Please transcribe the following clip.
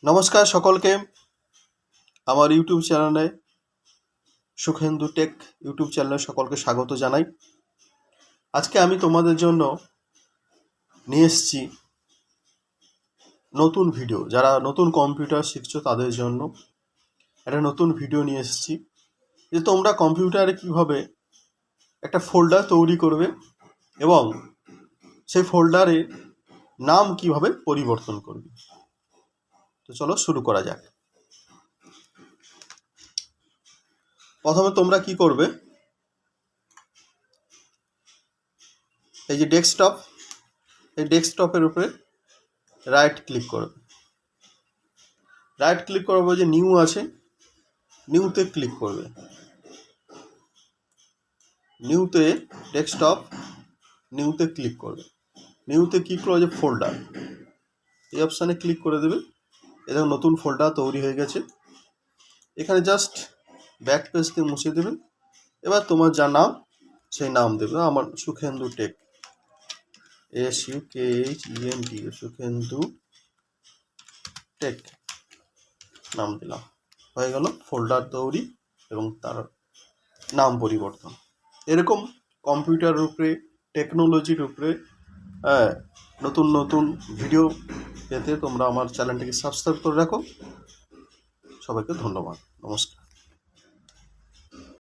নমস্কার সকলকে আমার ইউটিউব চ্যানেলে সুখেন্দু টেক ইউটিউব চ্যানেলে সকলকে স্বাগত জানাই। আজকে আমি তোমাদের জন্য নিয়ে এসেছি নতুন ভিডিও। যারা নতুন কম্পিউটার শিখছো তাদের জন্য একটা নতুন ভিডিও নিয়ে এসেছি যে তোমরা কম্পিউটারে কিভাবে একটা ফোল্ডার তৈরি করবে এবং সেই ফোল্ডারে নাম কিভাবে পরিবর্তন করবে। তো চলো শুরু করা যাক। প্রথমে তোমরা কি করবে, এই যে ডেস্কটপ, এই ডেস্কটপের উপরে রাইট ক্লিক করবে। রাইট ক্লিক করার পর যে নিউ আছে, নিউতে ক্লিক করবে। নিউতে ডেস্কটপ, নিউতে ক্লিক করবে। নিউতে ক্লিক করে যে ফোল্ডার, এই অপশানে ক্লিক করে দেবে। এরকম নতুন ফোল্ডার তৈরি হয়ে গেছে। এখানে জাস্ট ব্যাক পেজ দিয়ে মুছে দেবে। এবার তোমার যা নাম সেই নাম দেবে। আমার Sukhendu tech, SUKHEND, Sukhendu tech নাম দিলাম। হয়ে গেল ফোল্ডার তৈরি এবং তার নাম পরিবর্তন। এরকম কম্পিউটারের উপরে, টেকনোলজির উপরে নতুন নতুন ভিডিও পেতে তোমরা আমার চ্যানেলটিকে সাবস্ক্রাইব করে রাখো। সবাইকে ধন্যবাদ, নমস্কার।